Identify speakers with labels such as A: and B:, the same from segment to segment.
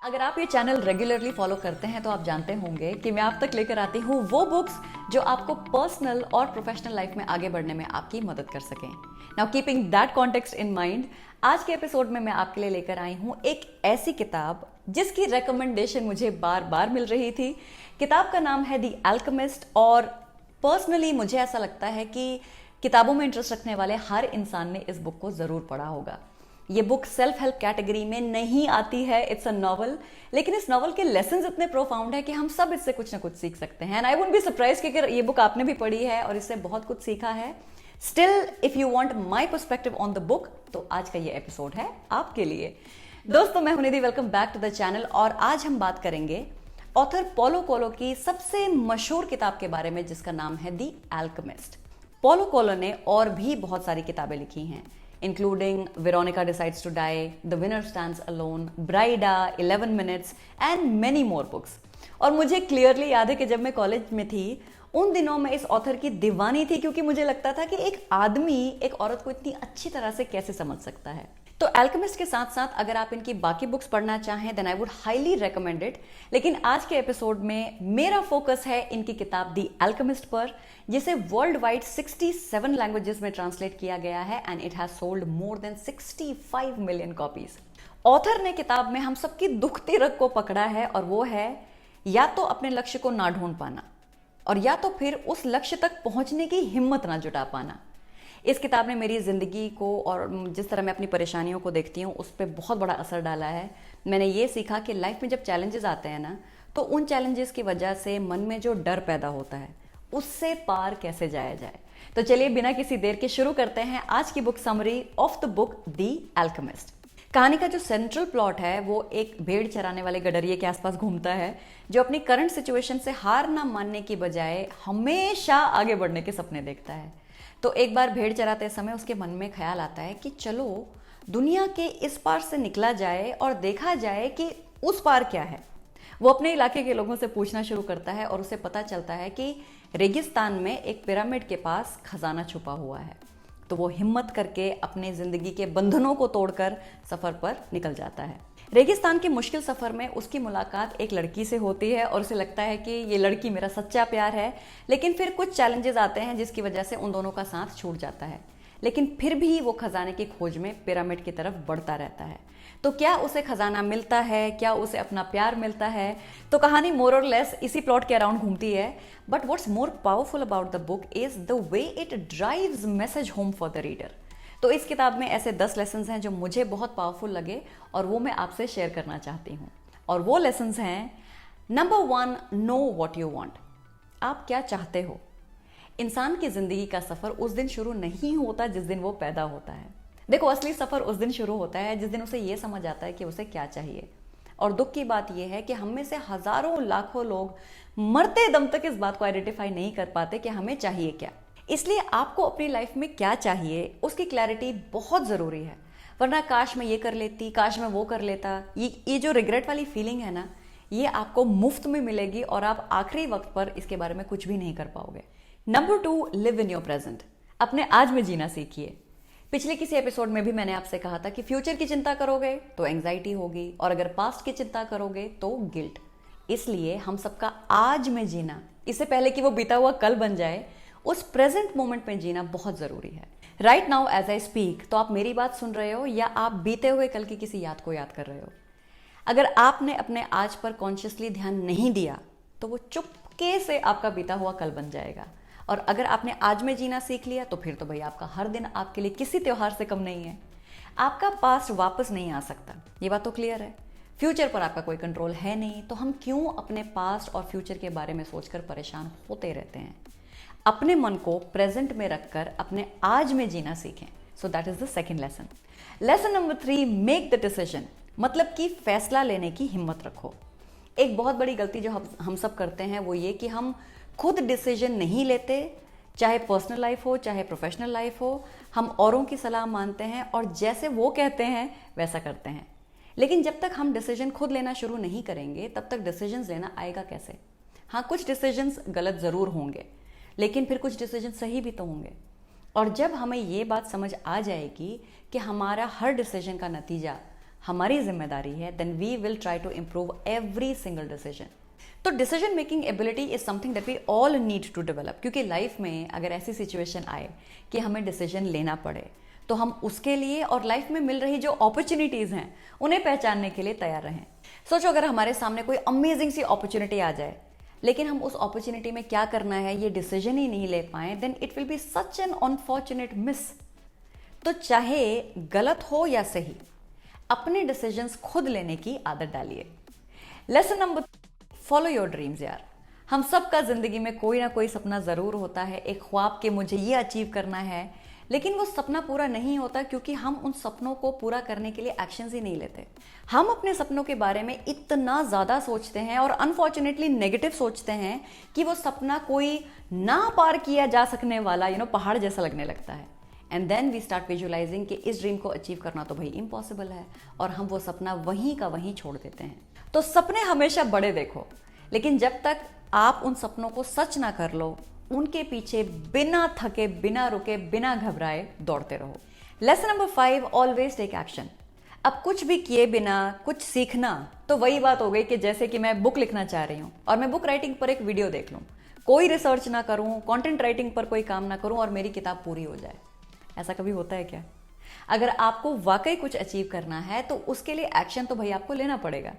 A: अगर आप ये चैनल रेगुलरली फॉलो करते हैं तो आप जानते होंगे कि मैं आप तक लेकर आती हूँ वो बुक्स जो आपको पर्सनल और प्रोफेशनल लाइफ में आगे बढ़ने में आपकी मदद कर सकें। Now keeping that context in mind, आज के एपिसोड में मैं आपके लिए लेकर आई हूँ एक ऐसी किताब जिसकी रिकमेंडेशन मुझे बार बार मिल रही थी। किताब का नाम है द अल्केमिस्ट और पर्सनली मुझे ऐसा लगता है कि किताबों में इंटरेस्ट रखने वाले हर इंसान ने इस बुक को जरूर पढ़ा होगा। ये बुक सेल्फ हेल्प कैटेगरी में नहीं आती है, इट्स अ नॉवल, लेकिन इस नॉवल के लेसन्स इतने प्रोफाउंड है कि हम सब इससे कुछ ना कुछ सीख सकते हैं। And I would be surprise कि अगर ये बुक आपने भी पढ़ी है और इससे बहुत कुछ सीखा है। Still if you want my perspective on the book तो आज का ये एपिसोड है आपके लिए। दोस्तों, मैं हूं Nidhi, welcome back to the channel और आज हम बात करेंगे ऑथर पॉलो कोएल्हो की सबसे मशहूर किताब के बारे में जिसका नाम है द अल्केमिस्ट। पॉलो कोएल्हो ने और भी बहुत सारी किताबें लिखी हैं, including Veronica Decides to Die, The Winner Stands Alone, Brida, 11 Minutes and many more books। और मुझे क्लियरली याद है कि जब मैं कॉलेज में थी उन दिनों में इस ऑथर की दीवानी थी, क्योंकि मुझे लगता था कि एक आदमी एक औरत को इतनी अच्छी तरह से कैसे समझ सकता है। तो अल्केमिस्ट के साथ साथ अगर आप इनकी बाकी बुक्स पढ़ना चाहें then I would highly recommend it. लेकिन आज के एपिसोड में मेरा फोकस है इनकी किताब दी अल्केमिस्ट पर, जिसे वर्ल्ड वाइड 67 लैंग्वेजेस में ट्रांसलेट किया गया है and it has sold more than 65 million copies. Author ने किताब में हम सबकी दुखती रग को पकड़ा है और वो है या तो अपने लक्ष्य को ना ढूंढ पाना और या तो फिर उस लक्ष्य तक पहुंचने की हिम्मत ना जुटा पाना। इस किताब ने मेरी ज़िंदगी को और जिस तरह मैं अपनी परेशानियों को देखती हूँ उस पर बहुत बड़ा असर डाला है। मैंने ये सीखा कि लाइफ में जब चैलेंजेस आते हैं ना, तो उन चैलेंजेस की वजह से मन में जो डर पैदा होता है उससे पार कैसे जाया जाए। तो चलिए बिना किसी देर के शुरू करते हैं आज की book summary of the book The alchemist. कहानी का जो सेंट्रल प्लॉट है वो एक भेड़ चराने वाले गडरिये के आसपास घूमता है, जो अपनी करंट सिचुएशन से हार ना मानने की बजाय हमेशा आगे बढ़ने के सपने देखता है। तो एक बार भेड़ चराते समय उसके मन में ख्याल आता है कि चलो दुनिया के इस पार से निकला जाए और देखा जाए कि उस पार क्या है। वो अपने इलाके के लोगों से पूछना शुरू करता है और उसे पता चलता है कि रेगिस्तान में एक पिरामिड के पास खजाना छुपा हुआ है। तो वो हिम्मत करके अपने जिंदगी के बंधनों को तोड़कर सफर पर निकल जाता है। रेगिस्तान के मुश्किल सफर में उसकी मुलाकात एक लड़की से होती है और उसे लगता है कि ये लड़की मेरा सच्चा प्यार है। लेकिन फिर कुछ चैलेंजेस आते हैं जिसकी वजह से उन दोनों का साथ छूट जाता है, लेकिन फिर भी वो खजाने की खोज में पिरामिड की तरफ बढ़ता रहता है। तो क्या उसे खजाना मिलता है, क्या उसे अपना प्यार मिलता है? तो कहानी मोर और लेस इसी प्लॉट के अराउंड घूमती है। But what's more powerful about the book is the way it drives message home for the reader. तो इस किताब में ऐसे 10 लेसन्स हैं जो मुझे बहुत पावरफुल लगे और वो मैं आपसे शेयर करना चाहती हूँ। और वो लेसन्स हैं, number 1, know what you want. आप क्या चाहते हो। इंसान की जिंदगी का सफर उस दिन शुरू नहीं होता जिस दिन वो पैदा होता है। देखो, असली सफर उस दिन शुरू होता है जिस दिन उसे ये समझ आता है कि उसे क्या चाहिए। और दुख की बात यह है कि हम में से हजारों लाखों लोग मरते दम तक इस बात को आइडेंटिफाई नहीं कर पाते कि हमें चाहिए क्या। इसलिए आपको अपनी लाइफ में क्या चाहिए उसकी क्लैरिटी बहुत जरूरी है, वरना काश मैं ये कर लेती, काश मैं वो कर लेता, ये जो रिग्रेट वाली फीलिंग है ना, ये आपको मुफ्त में मिलेगी और आप आखिरी वक्त पर इसके बारे में कुछ भी नहीं कर पाओगे। Number 2, live in your present. अपने आज में जीना सीखिए। पिछले किसी एपिसोड में भी मैंने आपसे कहा था कि फ्यूचर की चिंता करोगे तो एंजाइटी होगी और अगर पास्ट की चिंता करोगे तो गिल्ट। इसलिए हम सबका आज में जीना, इससे पहले कि वो बीता हुआ कल बन जाए, उस प्रेजेंट मोमेंट में जीना बहुत जरूरी है। Right now as I speak, तो आप मेरी बात सुन रहे हो या आप बीते हुए कल की किसी याद को याद कर रहे हो। अगर आपने अपने आज पर कॉन्शियसली ध्यान नहीं दिया तो वो चुपके से आपका बीता हुआ कल बन जाएगा। और अगर आपने आज में जीना सीख लिया तो फिर तो भाई आपका हर दिन आपके लिए किसी त्योहार से कम नहीं है। आपका पास्ट वापस नहीं आ सकता, ये बात तो क्लियर है। फ्यूचर पर आपका कोई कंट्रोल है नहीं, तो हम क्यों अपने पास्ट और फ्यूचर के बारे में सोचकर परेशान होते रहते हैं। अपने मन को प्रेजेंट में रखकर अपने आज में जीना सीखें। So that is the second lesson. Lesson number 3, make the decision. मतलब कि फैसला लेने की हिम्मत रखो। एक बहुत बड़ी गलती जो हम सब करते हैं वो ये कि हम खुद डिसीजन नहीं लेते, चाहे पर्सनल लाइफ हो चाहे प्रोफेशनल लाइफ हो। हम औरों की सलाह मानते हैं और जैसे वो कहते हैं वैसा करते हैं। लेकिन जब तक हम डिसीजन खुद लेना शुरू नहीं करेंगे तब तक डिसीजंस लेना आएगा कैसे। हाँ, कुछ डिसीजंस गलत ज़रूर होंगे, लेकिन फिर कुछ डिसीजन सही भी तो होंगे। और जब हमें ये बात समझ आ जाएगी कि हमारा हर डिसीजन का नतीजा हमारी जिम्मेदारी है, then we will try to improve every single decision. तो decision making ability is something that we all need to develop, क्योंकि लाइफ में अगर ऐसी सिचुएशन आए कि हमें डिसीजन लेना पड़े तो हम उसके लिए और लाइफ में मिल रही जो अपॉर्चुनिटीज हैं उन्हें पहचानने के लिए तैयार रहें। सोचो अगर हमारे सामने कोई अमेजिंग सी अपॉर्चुनिटी आ जाए, लेकिन हम उस अपॉर्चुनिटी में क्या करना है ये डिसीजन ही नहीं ले पाए, then it will be such an unfortunate miss. तो चाहे गलत हो या सही, अपने डिसीजंस खुद लेने की आदत डालिए। Lesson number, follow your dreams यार। हम सबका जिंदगी में कोई ना कोई सपना जरूर होता है, एक ख्वाब कि मुझे ये अचीव करना है, लेकिन वो सपना पूरा नहीं होता क्योंकि हम उन सपनों को पूरा करने के लिए एक्शंस ही नहीं लेते। हम अपने सपनों के बारे में इतना ज्यादा सोचते हैं और अनफॉर्चुनेटली नेगेटिव सोचते हैं कि वो सपना कोई ना पार किया जा सकने वाला पहाड़ जैसा लगने लगता है। And then we start visualising कि इस ड्रीम को अचीव करना तो भाई इम्पॉसिबल है, और हम वो सपना वहीं का वहीं छोड़ देते हैं। तो सपने हमेशा बड़े देखो, लेकिन जब तक आप उन सपनों को सच ना कर लो, उनके पीछे बिना थके, बिना रुके, बिना घबराए दौड़ते रहो। Lesson number 5, always take action. अब कुछ भी किए बिना कुछ सीखना तो वही बात हो गई कि जैसे कि मैं बुक लिखना चाह रही हूँ और मैं बुक राइटिंग पर एक वीडियो देख लूँ, कोई रिसर्च ना करूँ, कंटेंट राइटिंग पर कोई काम ना करूँ और मेरी किताब पूरी हो जाए। ऐसा कभी होता है क्या? अगर आपको वाकई कुछ अचीव करना है तो उसके लिए एक्शन तो भाई आपको लेना पड़ेगा।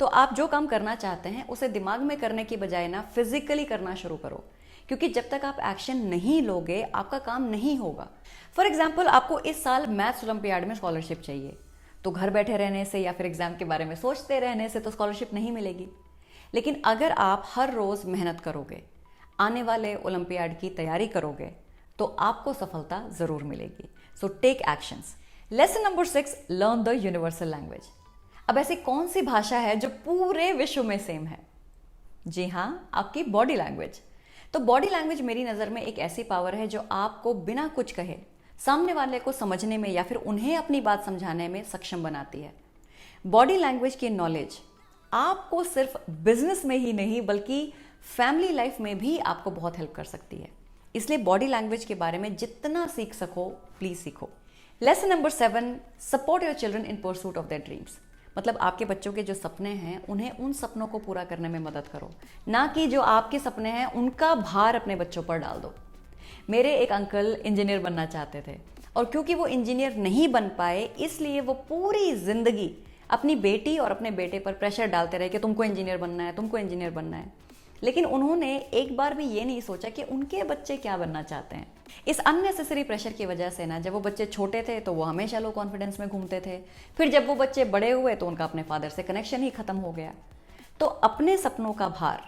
A: तो आप जो काम करना चाहते हैं उसे दिमाग में करने की बजाय ना फिजिकली करना शुरू करो, क्योंकि जब तक आप एक्शन नहीं लोगे आपका काम नहीं होगा। फॉर एग्जाम्पल, आपको इस साल मैथ्स ओलंपियाड में स्कॉलरशिप चाहिए, तो घर बैठे रहने से या फिर एग्जाम के बारे में सोचते रहने से तो स्कॉलरशिप नहीं मिलेगी। लेकिन अगर आप हर रोज मेहनत करोगे, आने वाले ओलंपियाड की तैयारी करोगे, तो आपको सफलता जरूर मिलेगी। So take actions. Lesson number 6, learn the universal language. अब ऐसी कौन सी भाषा है जो पूरे विश्व में सेम है? जी हाँ, आपकी बॉडी लैंग्वेज। तो बॉडी लैंग्वेज मेरी नज़र में एक ऐसी पावर है जो आपको बिना कुछ कहे सामने वाले को समझने में या फिर उन्हें अपनी बात समझाने में सक्षम बनाती है। बॉडी लैंग्वेज की नॉलेज आपको सिर्फ बिजनेस में ही नहीं बल्कि फैमिली लाइफ में भी आपको बहुत हेल्प कर सकती है। इसलिए बॉडी लैंग्वेज के बारे में जितना सीख सको प्लीज सीखो। Lesson number 7, support your children in pursuit of their dreams. मतलब आपके बच्चों के जो सपने हैं उन्हें उन सपनों को पूरा करने में मदद करो, ना कि जो आपके सपने हैं उनका भार अपने बच्चों पर डाल दो। मेरे एक अंकल इंजीनियर बनना चाहते थे और क्योंकि वो इंजीनियर नहीं बन पाए इसलिए वो पूरी जिंदगी अपनी बेटी और अपने बेटे पर प्रेशर डालते रहे कि तुमको इंजीनियर बनना है, तुमको इंजीनियर बनना है। लेकिन उन्होंने एक बार भी ये नहीं सोचा कि उनके बच्चे क्या बनना चाहते हैं। इस अननेसेसरी प्रेशर की वजह से ना, जब वो बच्चे छोटे थे तो वो हमेशा लो कॉन्फिडेंस में घूमते थे, फिर जब वो बच्चे बड़े हुए तो उनका अपने फादर से कनेक्शन ही खत्म हो गया। तो अपने सपनों का भार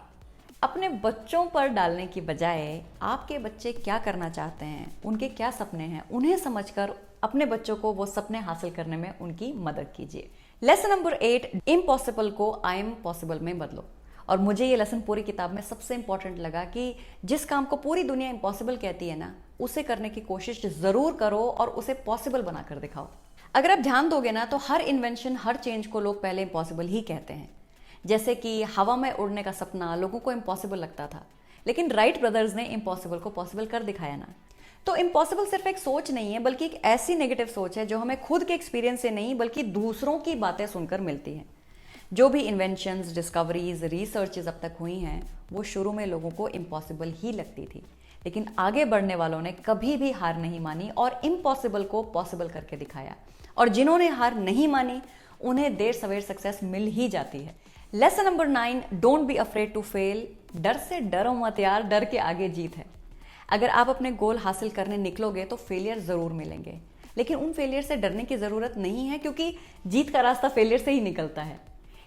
A: अपने बच्चों पर डालने की बजाय आपके बच्चे क्या करना चाहते हैं, उनके क्या सपने हैं, उन्हें समझकर अपने बच्चों को वो सपने हासिल करने में उनकी मदद कीजिए। लेसन नंबर 8, इम्पॉसिबल को आई एम पॉसिबल में बदलो। और मुझे ये लेसन पूरी किताब में सबसे इंपॉर्टेंट लगा कि जिस काम को पूरी दुनिया इम्पॉसिबल कहती है ना, उसे करने की कोशिश जरूर करो और उसे पॉसिबल बनाकर दिखाओ। अगर आप ध्यान दोगे ना तो हर इन्वेंशन, हर चेंज को लोग पहले इम्पॉसिबल ही कहते हैं। जैसे कि हवा में उड़ने का सपना लोगों को इम्पॉसिबल लगता था, लेकिन राइट ब्रदर्स ने इम्पॉसिबल को पॉसिबल कर दिखाया ना। तो इम्पॉसिबल सिर्फ एक सोच नहीं है बल्कि एक ऐसी नेगेटिव सोच है जो हमें खुद के एक्सपीरियंस से नहीं बल्कि दूसरों की बातें सुनकर मिलती है। जो भी इन्वेंशंस, डिस्कवरीज, रिसर्चेज अब तक हुई हैं वो शुरू में लोगों को इम्पॉसिबल ही लगती थी, लेकिन आगे बढ़ने वालों ने कभी भी हार नहीं मानी और इम्पॉसिबल को पॉसिबल करके दिखाया। और जिन्होंने हार नहीं मानी उन्हें देर सवेर सक्सेस मिल ही जाती है। Lesson number 9, don't be afraid to fail. डर से डरो मत यार, डर के आगे जीत है। अगर आप अपने गोल हासिल करने निकलोगे तो फेलियर जरूर मिलेंगे, लेकिन उन फेलियर से डरने की जरूरत नहीं है क्योंकि जीत का रास्ता फेलियर से ही निकलता है।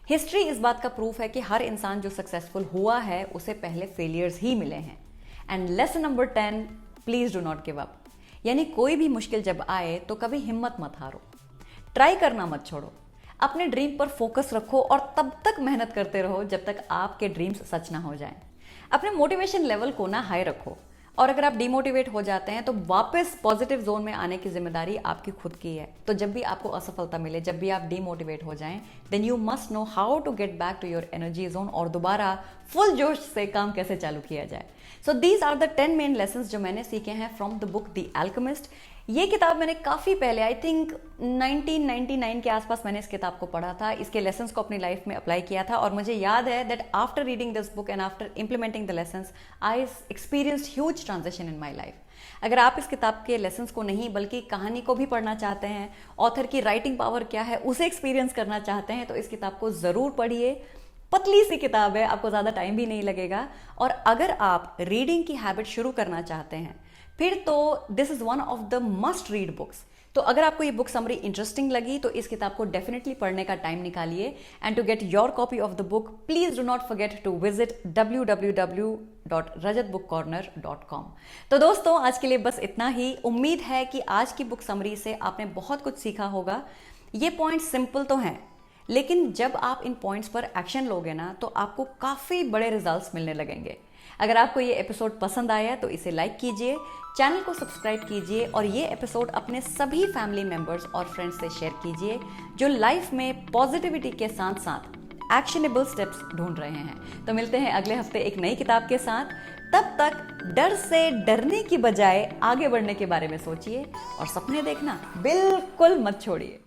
A: हिस्ट्री इस बात का प्रूफ है कि हर इंसान जो सक्सेसफुल हुआ है उसे पहले फेलियर्स ही मिले हैं। And lesson number 10, please do not give up. यानी कोई भी मुश्किल जब आए तो कभी हिम्मत मत हारो, ट्राई करना मत छोड़ो, अपने ड्रीम पर फोकस रखो और तब तक मेहनत करते रहो जब तक आपके ड्रीम्स सच ना हो जाएं। अपने मोटिवेशन लेवल को ना हाई रखो, और अगर आप डिमोटिवेट हो जाते हैं तो वापस पॉजिटिव जोन में आने की जिम्मेदारी आपकी खुद की है। तो जब भी आपको असफलता मिले, जब भी आप डिमोटिवेट हो जाएं, then you must know how to get back to your energy zone और दोबारा फुल जोश से काम कैसे चालू किया जाए। So these are the 10 main lessons जो मैंने सीखे हैं from the book The Alchemist. ये किताब मैंने काफ़ी पहले, आई थिंक 1999 के आसपास मैंने इस किताब को पढ़ा था, इसके लेसन्स को अपनी लाइफ में अप्लाई किया था और मुझे याद है that after reading this book and after implementing the lessons I experienced huge transition in my life. अगर आप इस किताब के लेसन्स को नहीं बल्कि कहानी को भी पढ़ना चाहते हैं, ऑथर की राइटिंग पावर क्या है उसे एक्सपीरियंस करना चाहते हैं, तो इस किताब को ज़रूर पढ़िए। पतली सी किताब है, आपको ज़्यादा टाइम भी नहीं लगेगा। और अगर आप रीडिंग की हैबिट शुरू करना चाहते हैं फिर तो this is one of the must read books. तो अगर आपको ये बुक समरी इंटरेस्टिंग लगी तो इस किताब को डेफिनेटली पढ़ने का टाइम निकालिए। And to get your copy of the book please do not forget to visit www.rajatbookcorner.com। तो दोस्तों आज के लिए बस इतना ही। उम्मीद है कि आज की बुक समरी से आपने बहुत कुछ सीखा होगा। ये पॉइंट सिंपल तो हैं, लेकिन जब आप इन पॉइंट्स पर एक्शन लोगे ना तो आपको काफ़ी बड़े रिजल्ट्स मिलने लगेंगे। अगर आपको ये एपिसोड पसंद आया तो इसे लाइक कीजिए, चैनल को सब्सक्राइब कीजिए और ये एपिसोड अपने सभी फैमिली मेंबर्स और फ्रेंड्स से शेयर कीजिए जो लाइफ में पॉजिटिविटी के साथ साथ एक्शनेबल स्टेप्स ढूंढ रहे हैं। तो मिलते हैं अगले हफ्ते एक नई किताब के साथ। तब तक डर से डरने की बजाय आगे बढ़ने के बारे में सोचिए और सपने देखना बिल्कुल मत छोड़िए।